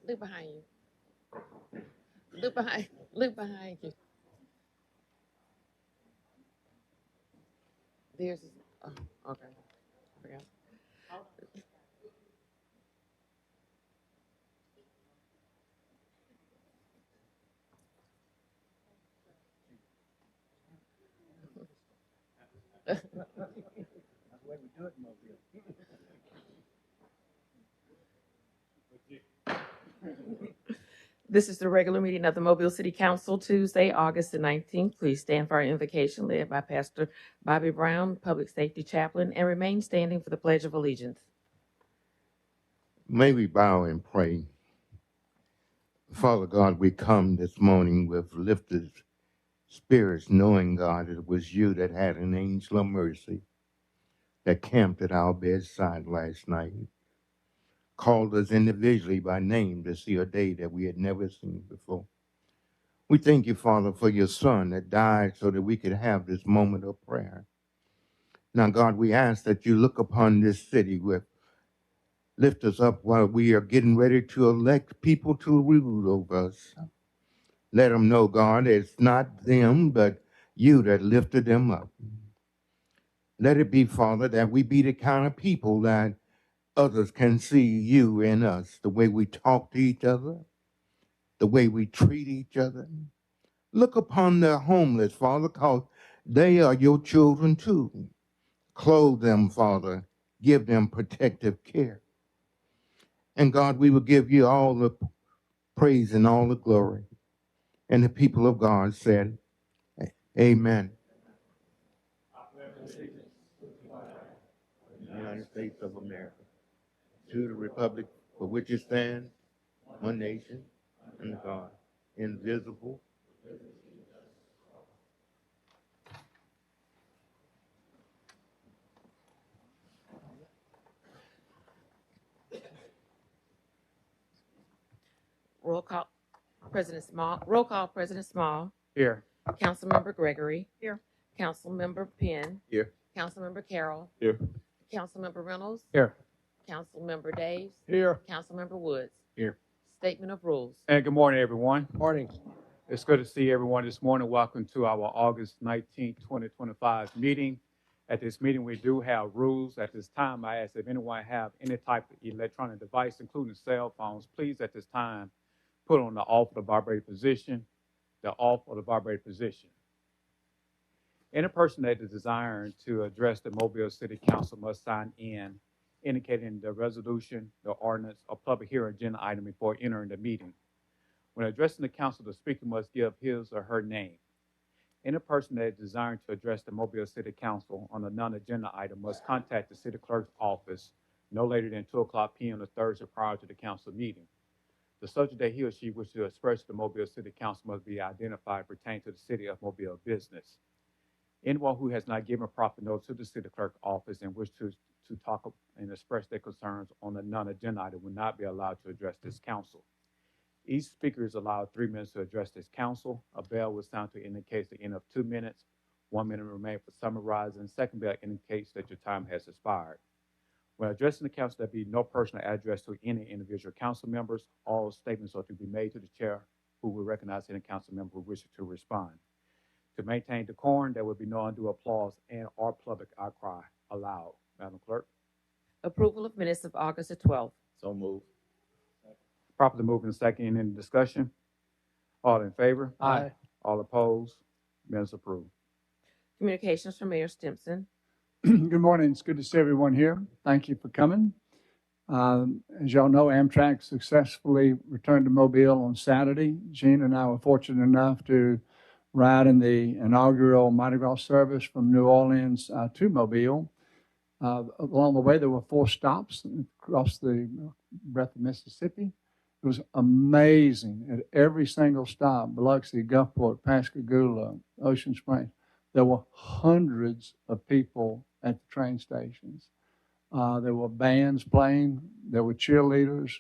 Look behind you. Look behind. Look behind you. There's. Oh, okay. I forgot. That's the way we do it in Mobile. This is the regular meeting of the Mobile City Council, Tuesday, August the 19th. Please stand for our invocation led by Pastor Bobby Brown, Public Safety Chaplain, and remain standing for the Pledge of Allegiance. May we bow and pray. Father God, we come this morning with lifted spirits, knowing, God, it was you that had an angel of mercy that camped at our bedside last night, called us individually by name to see a day that we had never seen before. We thank you, Father, for your Son that died so that we could have this moment of prayer. Now, God, we ask that you look upon this city lift us up while we are getting ready to elect people to rule over us. Let them know, God, it's not them, but you that lifted them up. Let it be, Father, that we be the kind of people that others can see you in us, the way we talk to each other, the way we treat each other. Look upon the homeless, Father, because they are your children too. Clothe them, Father. Give them protective care. And God, we will give you all the praise and all the glory. And the people of God said, Amen. The United States of America, to the republic for which it stands, one nation, under God, invisible. Roll call, President Small. Roll call, President Small. Here. Councilmember Gregory. Here. Councilmember Penn. Here. Councilmember Carroll. Here. Councilmember Reynolds. Here. Councilmember Daves. Here. Councilmember Woods. Here. Statement of rules. And good morning, everyone. Morning. It's good to see everyone this morning. Welcome to our August 19th, 2025 meeting. At this meeting, we do have rules. At this time, I ask if anyone have any type of electronic device, including cell phones, please at this time put on the off or the vibrate position, the off or the vibrate position. Any person that is desiring to address the Mobile City Council must sign in, indicating the resolution, the ordinance, or public hearing agenda item before entering the meeting. When addressing the council, the speaker must give his or her name. Any person that is desiring to address the Mobile City Council on a non-agenda item must contact the city clerk's office no later than 2:00 p.m. the Thursday prior to the council meeting. The subject that he or she wishes to express to the Mobile City Council must be identified pertaining to the city of Mobile business. Anyone who has not given proper notice to the city clerk office and wish to talk and express their concerns on the non-agenda item will not be allowed to address this council. Each speaker is allowed 3 minutes to address this council. A bell will sound to indicate the end of 2 minutes. 1 minute remains for summarizing. Second bell indicates that your time has expired. When addressing the council, there be no personal address to any individual council members. All statements are to be made to the chair, who will recognize any council member who wishes to respond. To maintain decorum, there will be no undue applause and or public outcry allowed. Madam Clerk. Approval of minutes of August the 12th. So move. Properly moved and second. Any discussion? All in favor? Aye. All opposed? Minutes approved. Communications from Mayor Stimpson. Good morning. It's good to see everyone here. Thank you for coming. As y'all know, Amtrak successfully returned to Mobile on Saturday. Gene and I were fortunate enough to ride in the inaugural Mardi Gras service from New Orleans to Mobile. Along the way, there were 4 stops across the breadth of Mississippi. It was amazing at every single stop, Biloxi, Gulfport, Pascagoula, Ocean Springs. There were hundreds of people at the train stations. There were bands playing. There were cheerleaders.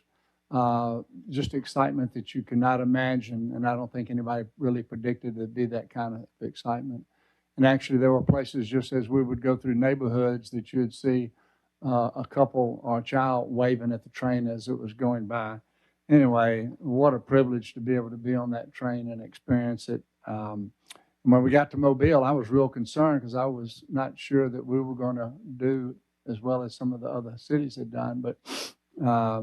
Just excitement that you cannot imagine, and I don't think anybody really predicted there'd be that kind of excitement. And actually, there were places, just as we would go through neighborhoods, that you'd see a couple or a child waving at the train as it was going by. anyway, what a privilege to be able to be on that train and experience it. When we got to Mobile, I was real concerned because I was not sure that we were going to do as well as some of the other cities had done. But I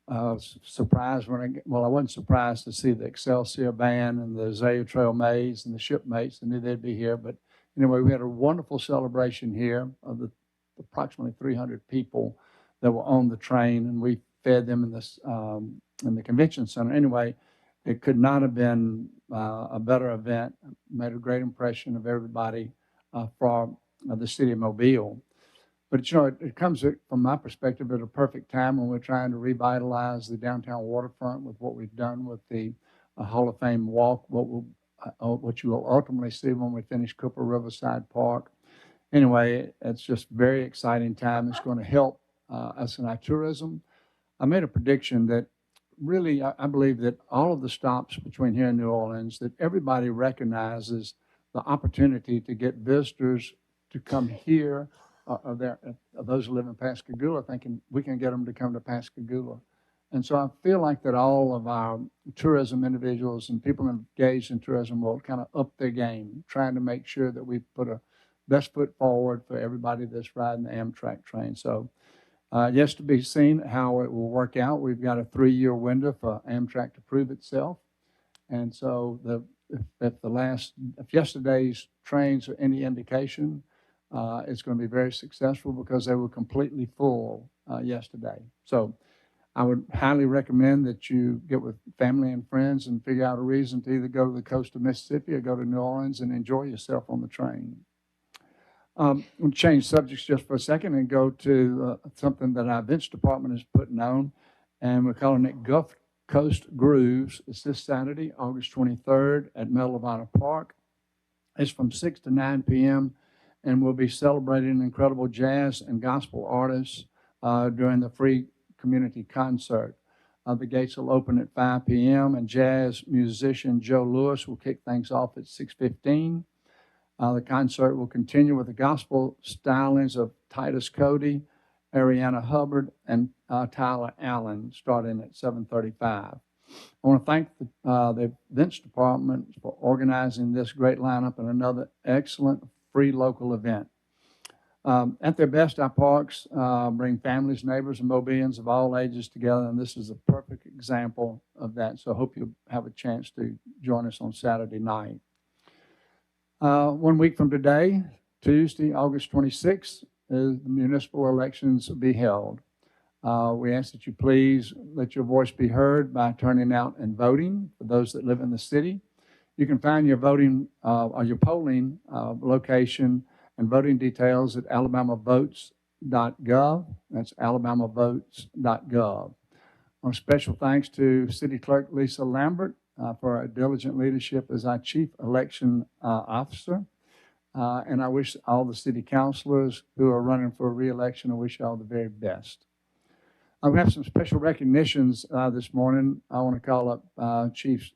was surprised I wasn't surprised to see the Excelsior Band and the Azalea Trail Maze and the Shipmates. I knew they'd be here. But anyway, we had a wonderful celebration here of the approximately 300 people that were on the train, and we fed them in the convention center. Anyway, it could not have been a better event. Made a great impression of everybody from the city of Mobile. But, it comes from my perspective at a perfect time when we're trying to revitalize the downtown waterfront with what we've done with the Hall of Fame walk, what you will ultimately see when we finish Cooper Riverside Park. Anyway, it's just a very exciting time. It's going to help us in our tourism. I made a prediction that really, I believe that all of the stops between here and New Orleans, that everybody recognizes the opportunity to get visitors to come here, those who live in Pascagoula, thinking we can get them to come to Pascagoula. And so I feel like that all of our tourism individuals and people engaged in tourism will kind of up their game, trying to make sure that we put a best foot forward for everybody that's riding the Amtrak train. So yes, to be seen how it will work out. We've got a 3-year window for Amtrak to prove itself. And so if yesterday's trains are any indication, it's going to be very successful because they were completely full yesterday. So I would highly recommend that you get with family and friends and figure out a reason to either go to the coast of Mississippi or go to New Orleans and enjoy yourself on the train. We'll change subjects just for a second and go to something that our events department is putting on, and we're calling it Gulf Coast Grooves. It's this Saturday, August 23rd at Medal of Honor Park. It's from 6 to 9 p.m., and we'll be celebrating incredible jazz and gospel artists during the free community concert. The gates will open at 5 p.m., and jazz musician Joe Lewis will kick things off at 6:15. The concert will continue with the gospel stylings of Titus Cody, Ariana Hubbard, and Tyler Allen, starting at 7:35. I want to thank the events department for organizing this great lineup and another excellent free local event. At their best, our parks bring families, neighbors, and Mobians of all ages together, and this is a perfect example of that. So I hope you'll have a chance to join us on Saturday night. 1 week from today, Tuesday, August 26th, the municipal elections will be held. We ask that you please let your voice be heard by turning out and voting for those that live in the city. You can find your voting or your polling location and voting details at alabamavotes.gov. That's alabamavotes.gov. On special thanks to City Clerk Lisa Lambert for her diligent leadership as our Chief Election Officer. And I wish all the city councilors who are running for re-election, I wish you all the very best. We have some special recognitions this morning. I want to call up Chief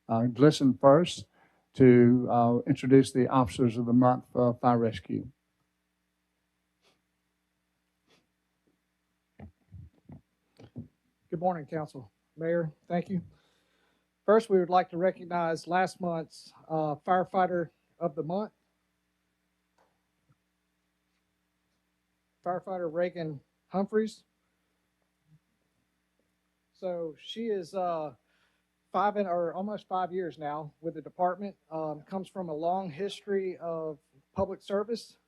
Glisson first to introduce the Officers of the Month for Fire Rescue. Good morning, Council. Mayor, thank you. First, we would like to recognize last month's Firefighter of the Month, Firefighter Reagan Humphreys. So she is almost 5 years now with the department. Comes from a long history of public service.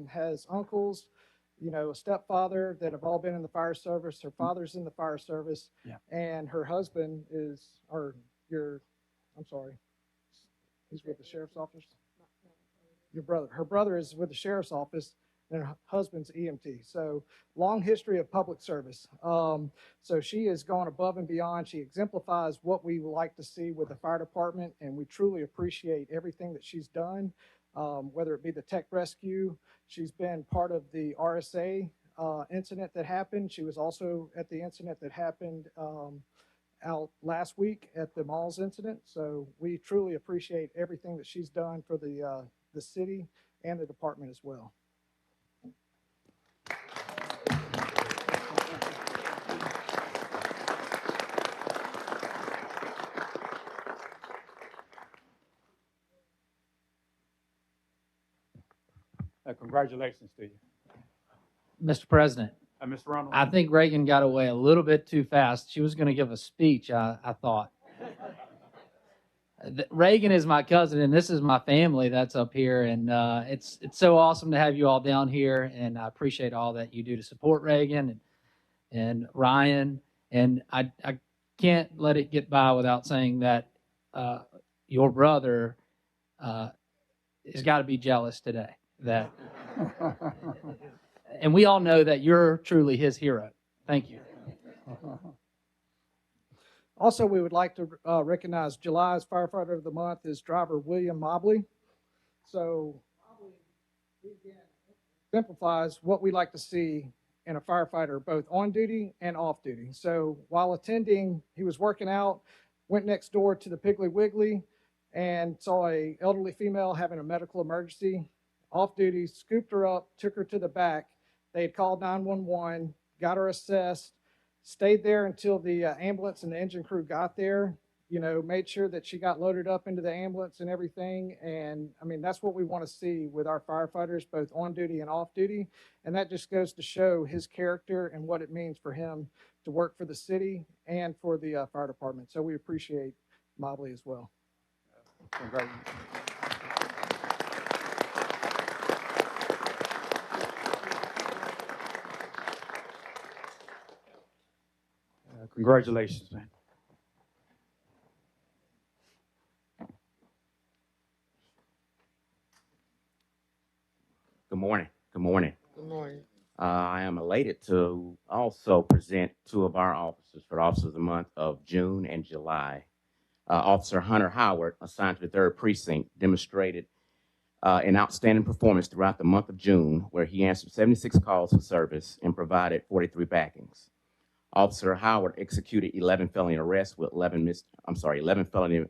Has uncles, a stepfather that have all been in the fire service. Her father's in the fire service, yeah. And her husband is, he's with the sheriff's office. Her brother is with the sheriff's office, and her husband's EMT. So long history of public service. So she is going above and beyond. She exemplifies what we like to see with the fire department, and we truly appreciate everything that she's done, whether it be the tech rescue. She's been part of the RSA incident that happened. She was also at the incident that happened out last week at the malls incident. So we truly appreciate everything that she's done for the city and the department as well. Congratulations to you. Mr. President, Mr. Ronald? I think Reagan got away a little bit too fast. She was going to give a speech, I thought. Reagan is my cousin, and this is my family that's up here, and it's so awesome to have you all down here, and I appreciate all that you do to support Reagan and Ryan, and I can't let it get by without saying that your brother has got to be jealous today. And we all know that you're truly his hero. Thank you. Also, we would like to recognize July's Firefighter of the Month is driver William Mobley. So, exemplifies what we like to see in a firefighter, both on duty and off duty. So, while attending, he was working out, went next door to the Piggly Wiggly, and saw a elderly female having a medical emergency. Off duty, scooped her up, took her to the back. They had called 911, got her assessed, stayed there until the ambulance and the engine crew got there, made sure that she got loaded up into the ambulance and everything. And I mean, that's what we want to see with our firefighters, both on duty and off duty. And that just goes to show his character and what it means for him to work for the city and for the fire department. So we appreciate Mobley as well. Congratulations. Congratulations, man. Good morning. Good morning. Good morning. I am elated to also present two of our officers for the Officers of the Month of June and July. Officer Hunter Howard, assigned to the 3rd Precinct, demonstrated an outstanding performance throughout the month of June, where he answered 76 calls for service and provided 43 backings. Officer Howard executed 11 felony arrests with 11 felony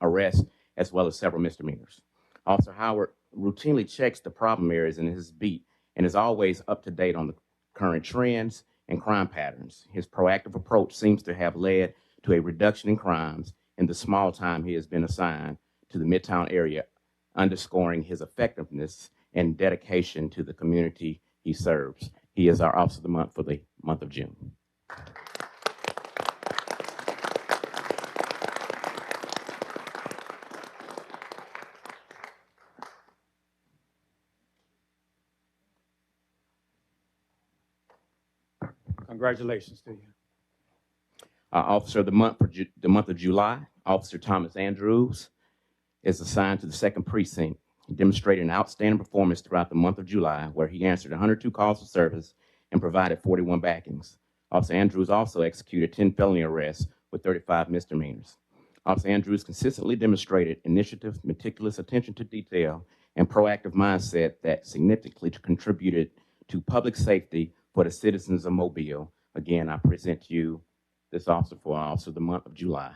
arrests, as well as several misdemeanors. Officer Howard routinely checks the problem areas in his beat and is always up to date on the current trends and crime patterns. His proactive approach seems to have led to a reduction in crimes in the small time he has been assigned to the Midtown area, underscoring his effectiveness and dedication to the community he serves. He is our Officer of the Month for the month of June. Congratulations to you. Officer of the Month for the month of July, Officer Thomas Andrews is assigned to the 2nd Precinct. He demonstrated an outstanding performance throughout the month of July, where he answered 102 calls for service and provided 41 backings. Officer Andrews also executed 10 felony arrests with 35 misdemeanors. Officer Andrews consistently demonstrated initiative, meticulous attention to detail, and proactive mindset that significantly contributed to public safety for the citizens of Mobile. Again, I present to you this officer for Officer of the Month of July.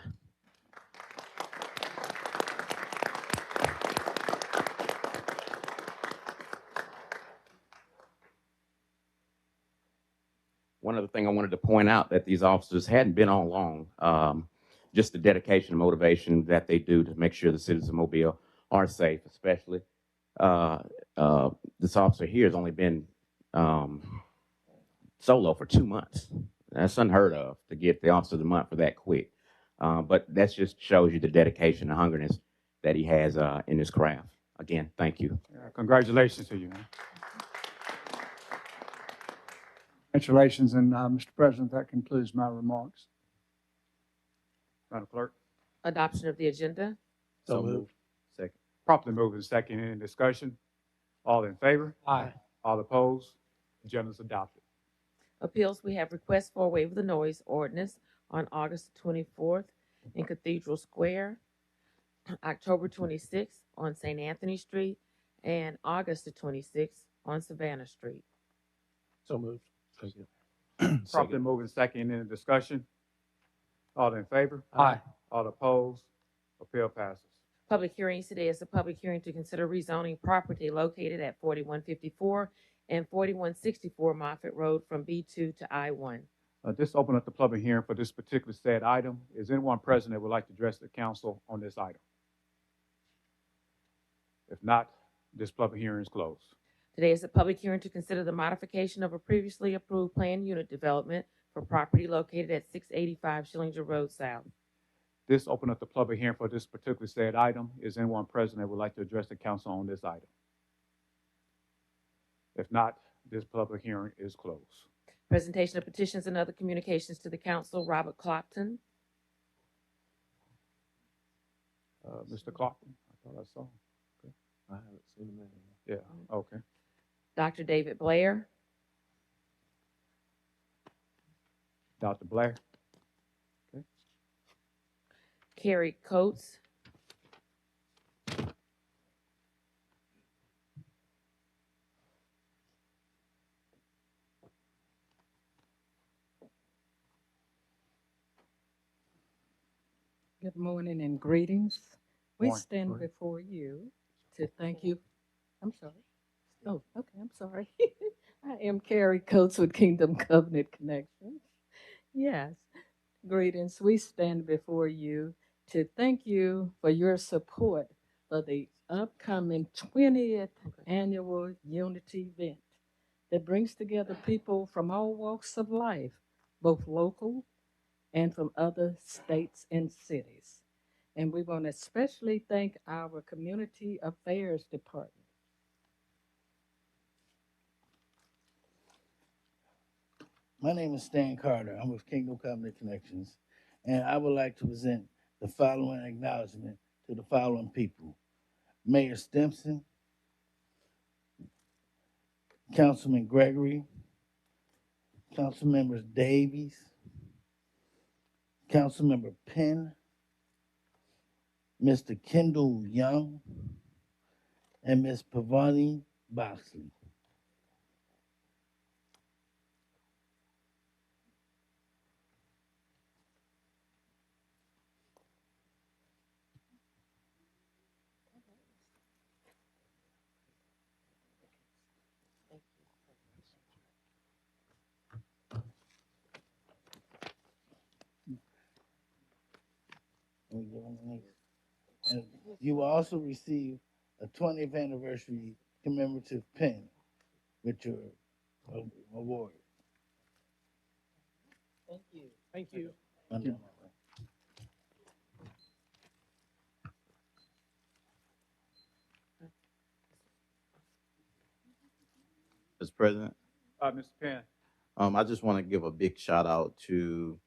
One other thing I wanted to point out that these officers hadn't been on long, just the dedication and motivation that they do to make sure the citizens of Mobile are safe, especially. This officer here has only been solo for 2 months. That's unheard of to get the Officer of the Month for that quick. But that just shows you the dedication and hungerness that he has in his craft. Again, thank you. Congratulations to you, man. Congratulations, and Mr. President, that concludes my remarks. Madam Clerk. Adoption of the agenda. So moved. Second. Properly moved and second. Any discussion? All in favor? Aye. All opposed? Agenda is adopted. Appeals, we have requests for a waiver of the noise ordinance on August 24th in Cathedral Square, October 26th on St. Anthony Street, and August the 26th on Savannah Street. So moved. Properly moved and second. Any discussion? All in favor? Aye. All opposed? Appeal passes. Public hearings today is a public hearing to consider rezoning property located at 4154 and 4164 Moffett Road from B2 to I1. This open up the public hearing for this particular said item. Is anyone present that would like to address the council on this item? If not, this public hearing is closed. Today is a public hearing to consider the modification of a previously approved planned unit development for property located at 685 Schillinger Road South. This open up the public hearing for this particular said item. Is anyone present that would like to address the council on this item? If not, this public hearing is closed. Presentation of petitions and other communications to the council. Robert Clopton. Mr. Clarkson, I thought I saw him. Okay. I haven't seen him in. Yeah, okay. Dr. David Blair. Dr. Blair. Carrie Coates. Good morning and greetings. We Morning. stand Morning. before you to thank you. I'm sorry. Oh, okay, I'm sorry. I am Carrie Coates with Kingdom Covenant Connections. Yes, greetings. We stand before you to thank you for your support for the upcoming 20th annual Unity event that brings together people from all walks of life, both local and from other states and cities. And we want to especially thank our Community Affairs Department. My name is Stan Carter. I'm with Kingdom Covenant Connections, and I would like to present the following acknowledgement to the following people: Mayor Stimson, Councilman Gregory, Councilmembers Davies, Councilmember Penn, Mr. Kendall Young, and Ms. Pavani Boxley. And you will also receive a 20th anniversary commemorative pin with your award. Thank you. Thank you. Mr. President, Mr. Penn. I just want to give a big shout out to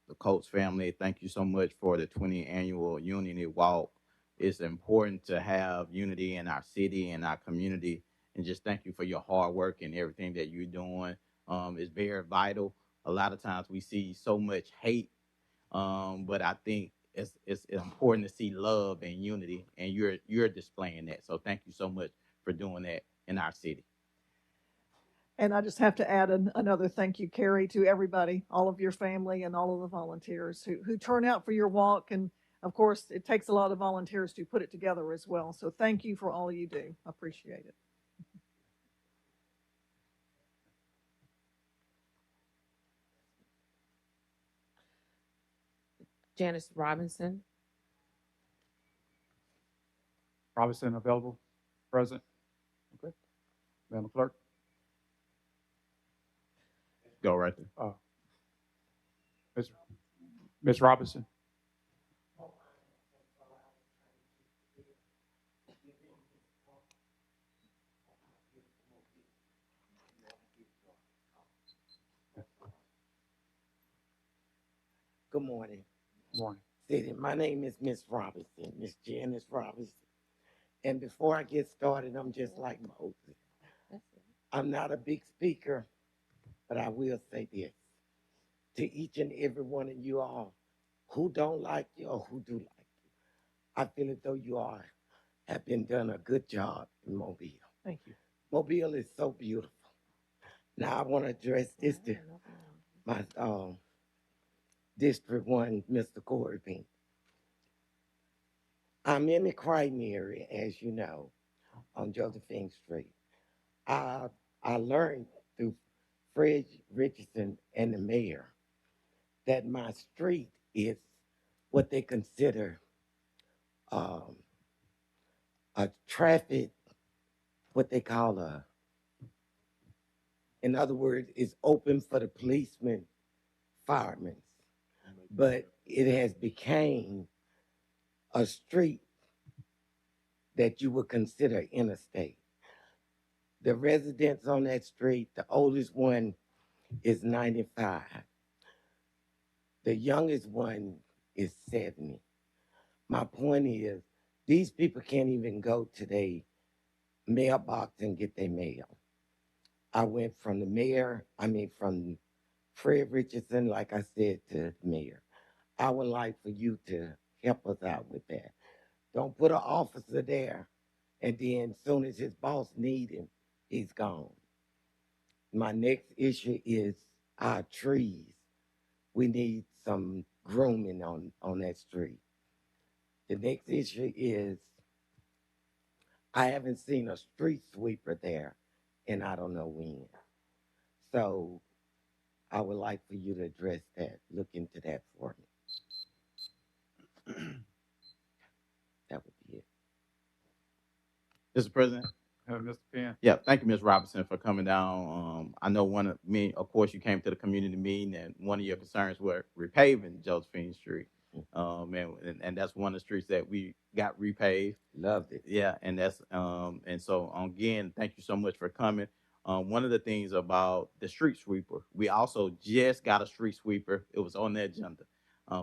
the Coates family. Thank you so much for the 20th annual Unity Walk. It's important to have unity in our city and our community. And just thank you for your hard work and everything that you're doing. It's very vital. A lot of times we see so much hate, but I think it's important to see love and unity, and you're displaying that. So thank you so much for doing that in our city. And I just have to add another thank you, Carrie, to everybody, all of your family and all of the volunteers who turn out for your walk. And of course, it takes a lot of volunteers to put it together as well. So thank you for all you do. I appreciate it. Janice Robinson. Robinson available? Present? Okay. Madam Clerk? Go right there. Ms. Robinson? Good morning. Morning. My name is Miss Robinson, Miss Janice Robinson. And before I get started, I'm just like Moses. I'm not a big speaker, but I will say this. To each and every one of you all who don't like you or who do like you, I feel as though you all have been done a good job in Mobile. Thank you. Mobile is so beautiful. Now I want to address this to my District 1, Mr. Corbin. I'm in the Crichton area, as you know, on Josephine Street. I learned through Fred Richardson and the mayor that my street is what they consider a traffic what they call in other words, it's open for the policemen, firemen, but it has became a street that you would consider interstate. The residents on that street, the oldest one is 95. The youngest one is 70. My point is, these people can't even go to their mailbox and get their mail. I went from from Fred Richardson, like I said, to the mayor. I would like for you to help us out with that. Don't put an officer there, and then as soon as his boss needs him, he's gone. My next issue is our trees. We need some grooming on that street. The next issue is I haven't seen a street sweeper there, and I don't know when. So I would like for you to address that, look into that for me. That would be it. Mr. President. Mr. Penn. Yeah, thank you, Ms. Robinson, for coming down. I know of course, you came to the community meeting, and one of your concerns were repaving Josephine Street. And that's one of the streets that we got repaved. Loved it. Yeah, and that's and so again, thank you so much for coming. One of the things about the street sweeper, we also just got a street sweeper. It was on the agenda.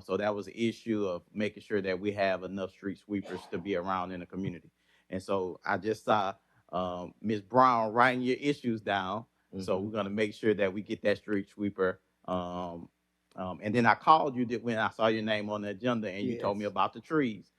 So that was the issue of making sure that we have enough street sweepers to be around in the community. And so I just saw Ms. Brown writing your issues down. Mm-hmm. So we're going to make sure that we get that street sweeper. And then I called you when I saw your name on the agenda, and you told me about the trees.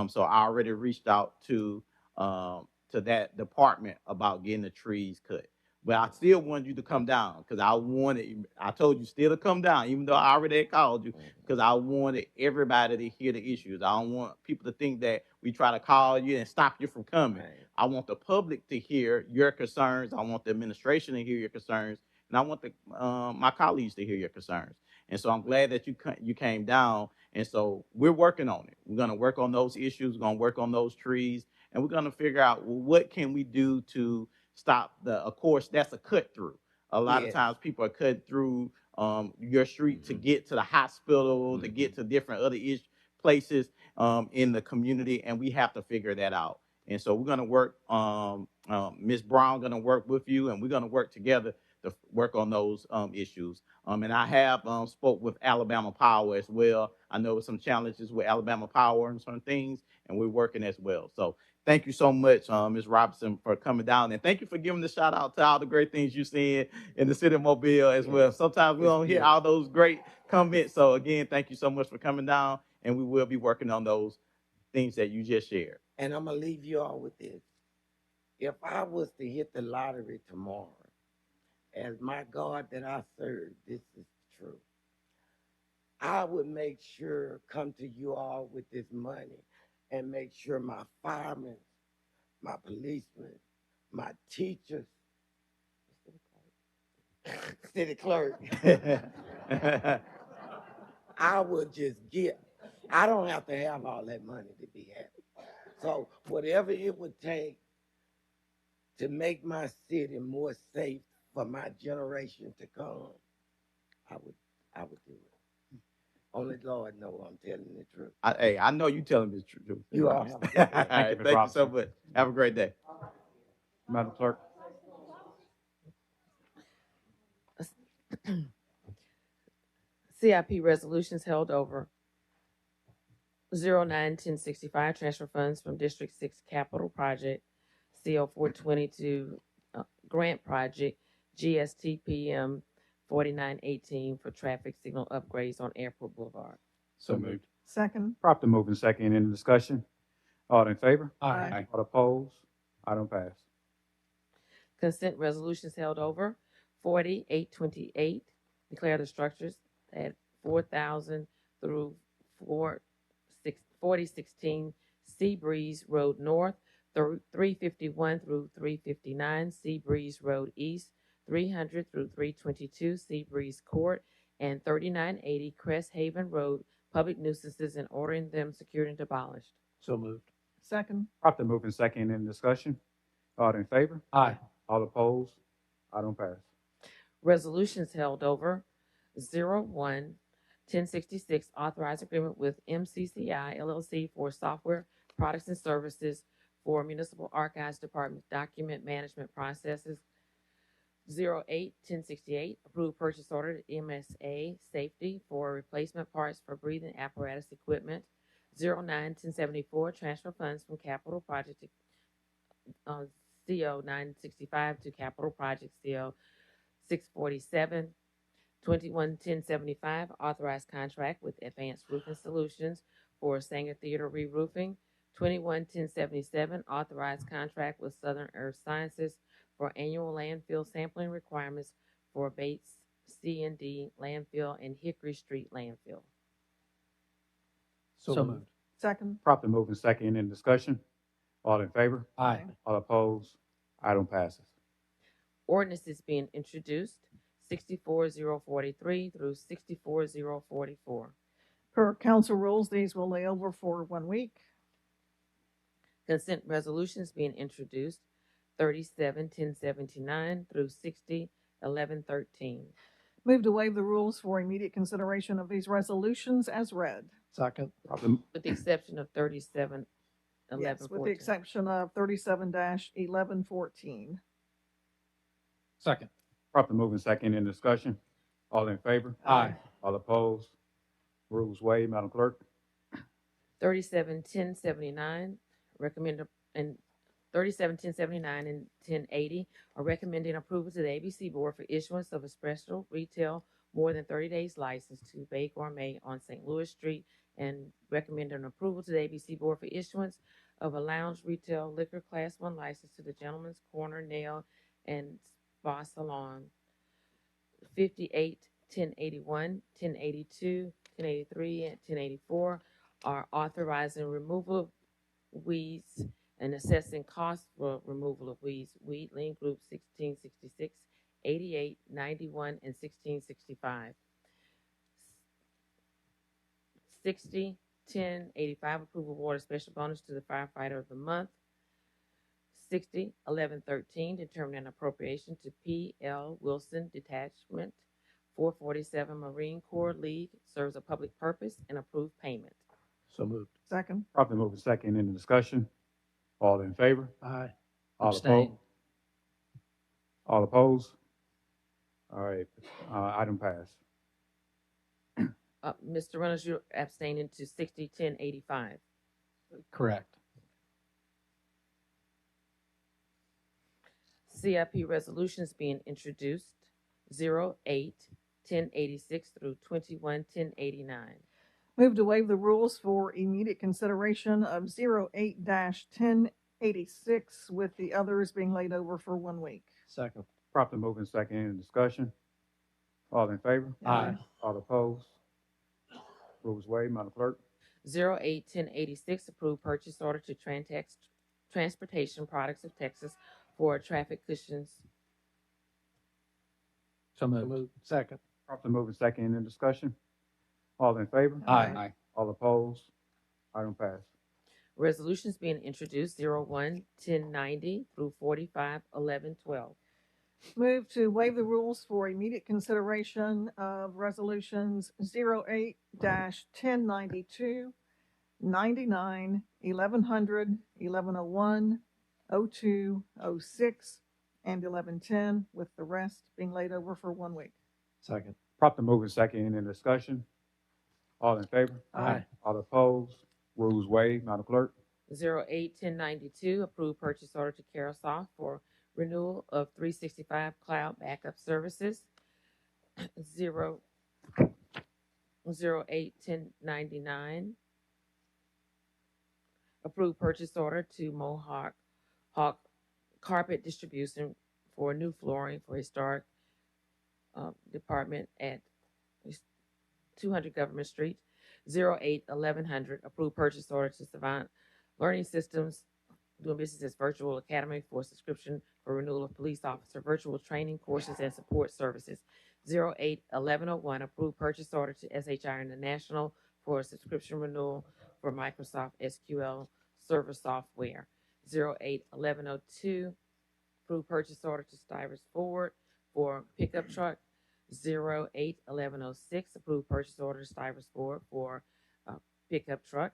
So I already reached out to that department about getting the trees cut. But I still wanted you to come down because I told you still to come down, even though I already had called you, because I wanted everybody to hear the issues. I don't want people to think that we try to call you and stop you from coming. Right. I want the public to hear your concerns. I want the administration to hear your concerns. And I want my colleagues to hear your concerns. And so I'm glad that you came down. And so we're working on it. We're going to work on those issues. We're going to work on those trees. And we're going to figure out, well, what can we do to stop of course, that's a cut through. A lot of times people are cut through your street to get to the hospital, to get to different other places in the community, and we have to figure that out. And so we're going to work, Ms. Brown going to work with you, and we're going to work together to work on those issues. And I have spoke with Alabama Power as well. I know some challenges with Alabama Power and some things, and we're working as well. So thank you so much, Ms. Robinson, for coming down. And thank you for giving the shout out to all the great things you're seeing in the city of Mobile as well. Sometimes we don't hear all those great comments. So again, thank you so much for coming down, and we will be working on those things that you just shared. And I'm going to leave you all with this. If I was to hit the lottery tomorrow, as my God that I serve, this is true, I would make sure come to you all with this money and make sure my firemen, my policemen, my teachers, city clerk, I would just I don't have to have all that money to be happy. So whatever it would take to make my city more safe for my generation to come, I would do it. Only Lord knows I'm telling the truth. I know you telling me the truth. You are. Thank you so much. Have a great day. Madam Clerk. CIP resolutions held over. 09-1065 transfer funds from District 6 Capital Project, CO 422 Grant Project, GSTPM 4918 for traffic signal upgrades on Airport Boulevard. So moved. Second. Properly moved and second. Any discussion? All in favor? Aye. All opposed? Item pass. Consent resolutions held over. 4828 declare the structures at 4,000 through 4016 Seabreeze Road North, 351 through 359 Seabreeze Road East, 300 through 322 Seabreeze Court, and 3980 Crest Haven Road public nuisances and ordering them secured and abolished. So moved. Second. Properly moved and second. Any discussion? All in favor? Aye. All opposed? Item pass. Resolutions held over 01-1066, authorized agreement with MCCI LLC for software products and services for municipal archives department document management processes. 08-1068, approved purchase order to MSA Safety for replacement parts for breathing apparatus equipment. 09-1074, transfer funds from capital project CO 965 to capital project CO 647. 21-1075, authorized contract with Advanced Roofing Solutions for Sanger Theater re-roofing. 21-1077, authorized contract with Southern Earth Sciences for annual landfill sampling requirements for Bates C&D landfill and Hickory Street landfill. So moved. Second. Properly moved and second in discussion. All in favor? Aye. All opposed? Item passes. Ordinance is being introduced, 64043 through 64044. Per council rules, these will lay over for 1 week. Consent resolutions being introduced, 37-1079 through 60-1113. Move to waive the rules for immediate consideration of these resolutions as read. Second. Properly, With the exception of 37-1114. Yes, with the exception of 37-1114. Second. properly moved and second in discussion. All in favor? Aye. All opposed? Rules waived. Madam Clerk. 37-1079, and 37-1079 and 1080 are recommending approval to the ABC Board for issuance of a special retail more than 30 days license to Bay Gourmet on St. Louis Street, and recommending approval to the ABC Board for issuance of a lounge retail liquor class 1 license to the Gentleman's Corner Nail and Spa Salon. 58-1081, 1082, 1083, and 1084 are authorizing removal of weeds and assessing costs for removal of weeds. Weed Lien Group 1666, 88, 91, and 1665. 60-1085, approval award a special bonus to the firefighter of the month. 60-1113, determine an appropriation to P.L. Wilson Detachment 447 Marine Corps League, serves a public purpose, and approve payment. So moved. Second. Properly moved and second in the discussion. All in favor? Aye. All Abstain. opposed? All opposed? All right, item passed. Mr. Reynolds, you're abstaining to 60-1085. Correct. CIP resolutions being introduced, 08-1086 through 21-1089. Move to waive the rules for immediate consideration of 08-1086, with the others being laid over for 1 week. Second. Properly moved and second in the discussion. All in favor? Aye. All opposed? Rules waived. Madam Clerk. 08-1086, approved purchase order to Trantex Transportation Products of Texas for traffic cushions. So moved. Second. Properly moved and second in the discussion. All in favor? Aye. All opposed? Item passed. Resolutions being introduced, 01-1090 through 45-1112. Move to waive the rules for immediate consideration of resolutions 08-1092, 99, 1100, 1101, 02, 06, and 1110, with the rest being laid over for 1 week. Second. Properly moved and second in the discussion. All in favor? Aye. All opposed? Rules waived. Madam Clerk. 08-1092, approved purchase order to Carosoft for renewal of 365 cloud backup services. 08-1099, approved purchase order to Mohawk Hawk Carpet Distribution for new flooring for historic department at 200 Government Street. 08-1100, approved purchase order to Savant Learning Systems, doing business as Virtual Academy for subscription for renewal of police officer virtual training courses and support services. 08-1101, approved purchase order to SHI International for a subscription renewal for Microsoft SQL Server software. 08-1102, Approve purchase order to Stivers Ford for pickup truck. 08-1106, approve purchase order to Stivers Ford for pickup truck.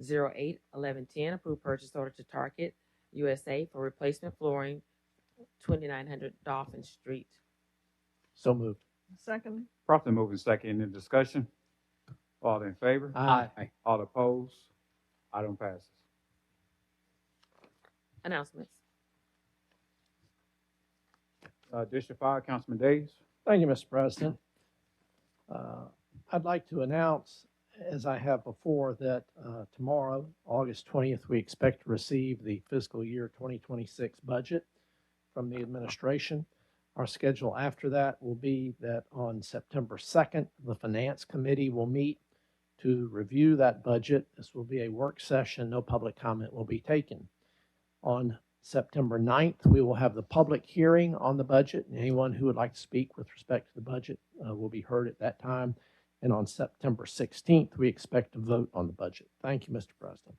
08-1110, approve purchase order to Target USA for replacement flooring, 2900 Dolphin Street. So moved. Second. Properly moving second in discussion. All in favor? Aye. All opposed? Item passes. Announcements. District 5, Councilman Days. Thank you, Mr. President. I'd like to announce, as I have before, that tomorrow, August 20th, we expect to receive the fiscal year 2026 budget from the administration. Our schedule after that will be that on September 2nd, the Finance Committee will meet to review that budget. This will be a work session. No public comment will be taken. On September 9th, we will have the public hearing on the budget. And anyone who would like to speak with respect to the budget will be heard at that time. And on September 16th, we expect to vote on the budget. Thank you, Mr. President.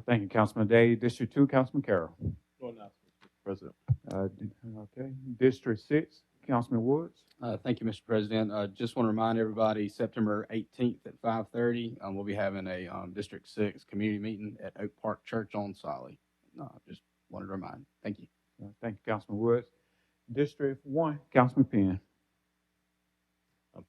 Thank you, Councilman Day. District 2, Councilman Carroll. No announcements, Mr. President. Okay. District 6, Councilman Woods. Thank you, Mr. President. Just want to remind everybody, September 18th at 5:30, we'll be having a District 6 community meeting at Oak Park Church on Solly. Just wanted to remind. Thank you. Thank you, Councilman Woods. District 1, Councilman Penn.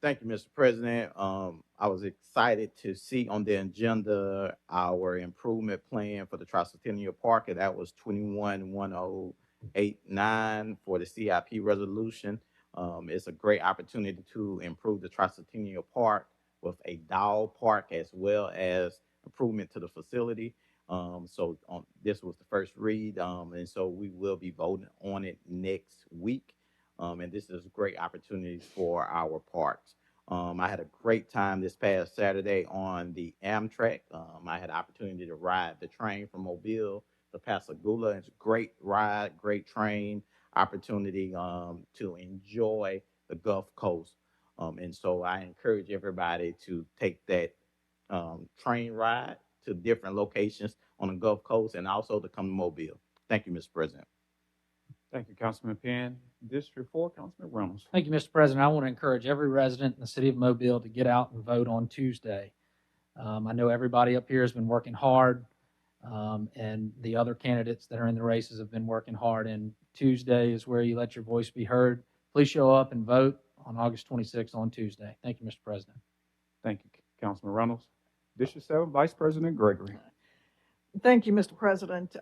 Thank you, Mr. President. I was excited to see on the agenda our improvement plan for the Tricentennial Park, and that was 211089 for the CIP resolution. It's a great opportunity to improve the Tricentennial Park with a dog park as well as improvement to the facility. This was the first read, and so we will be voting on it next week. And this is a great opportunity for our parks. I had a great time this past Saturday on the Amtrak. I had the opportunity to ride the train from Mobile to Pascagoula. It's a great ride, great train opportunity to enjoy the Gulf Coast. And so I encourage everybody to take that train ride to different locations on the Gulf Coast and also to come to Mobile. Thank you, Mr. President. Thank you, Councilman Penn. District 4, Councilman Reynolds. Thank you, Mr. President. I want to encourage every resident in the city of Mobile to get out and vote on Tuesday. I know everybody up here has been working hard, and the other candidates that are in the races have been working hard, and Tuesday is where you let your voice be heard. Please show up and vote on August 26th on Tuesday. Thank you, Mr. President. Thank you, Councilman Reynolds. District 7, Vice President Gregory. Thank you, Mr. President.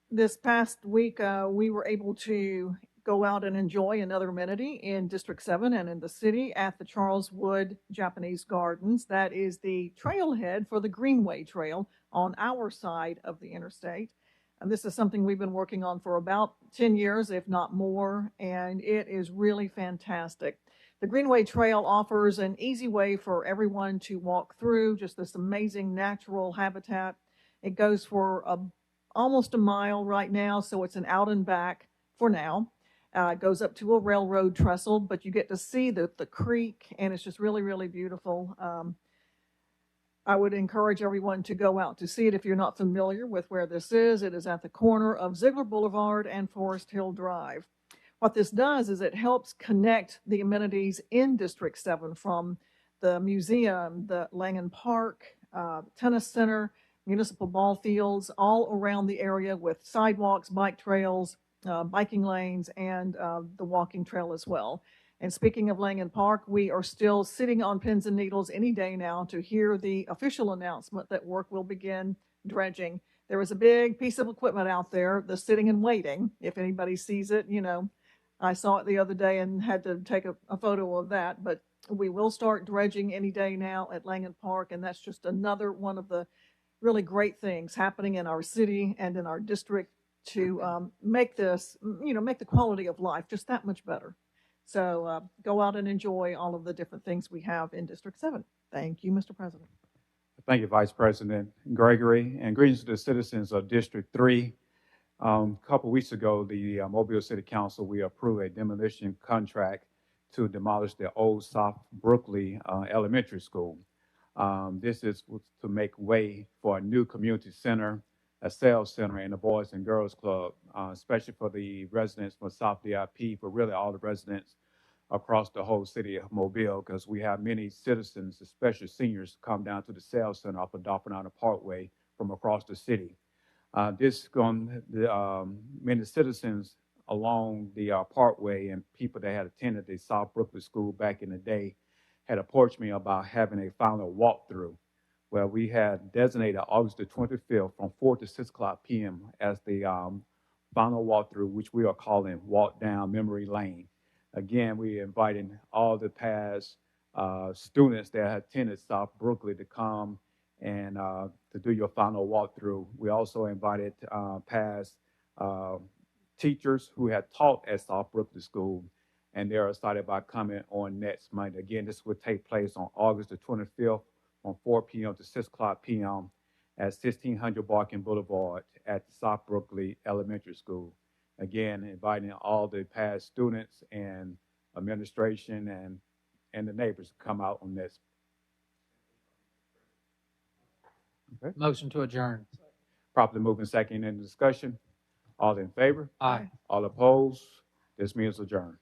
This past week, we were able to go out and enjoy another amenity in District 7 and in the city at the Charles Wood Japanese Gardens. That is the trailhead for the Greenway Trail on our side of the interstate. And this is something we've been working on for about 10 years, if not more, and it is really fantastic. The Greenway Trail offers an easy way for everyone to walk through just this amazing natural habitat. It goes for almost a mile right now, so it's an out and back for now. It goes up to a railroad trestle, but you get to see the creek, and it's just really, really beautiful. I would encourage everyone to go out to see it if you're not familiar with where this is. It is at the corner of Ziegler Boulevard and Forest Hill Drive. What this does is it helps connect the amenities in District 7 from the museum, the Langen Park, tennis center, municipal ball fields, all around the area with sidewalks, bike trails, biking lanes, and the walking trail as well. And speaking of Langen Park, we are still sitting on pins and needles any day now to hear the official announcement that work will begin dredging. There is a big piece of equipment out there, the sitting and waiting. If anybody sees it, you know, I saw it the other day and had to take a photo of that, but we will start dredging any day now at Langen Park, and that's just another one of the really great things happening in our city and in our district to make this, you know, make the quality of life just that much better. So go out and enjoy all of the different things we have in District 7. Thank you, Mr. President. Thank you, Vice President Gregory, and greetings to the citizens of District 3. A couple weeks ago, the Mobile City Council, we approved a demolition contract to demolish the old South Brooklyn Elementary School. This is to make way for a new community center a sales center and a Boys and Girls Club, especially for the residents from South DIP, but really all the residents across the whole city of Mobile, because we have many citizens, especially seniors, come down to the sales center off of Dolphin Island Parkway from across the city. Many citizens along the Parkway and people that had attended the South Brooklyn School back in the day had approached me about having a final walkthrough where we had designated August the 25th from 4 to 6 o'clock p.m. as the final walkthrough, which we are calling Walk Down Memory Lane. Again, we inviting all the past students that had attended South Brooklyn to come and to do your final walkthrough. We also invited past teachers who had taught at South Brooklyn School, and they're excited about coming on next Monday. Again, this will take place on August the 25th from 4 p.m. to 6 o'clock p.m. at 1600 Barking Boulevard at the South Brooklyn Elementary School. Again, inviting all the past students and administration and the neighbors to come out on this. Okay. Motion to adjourn. Properly moving second in discussion. All in favor? Aye. All opposed? This means adjourned.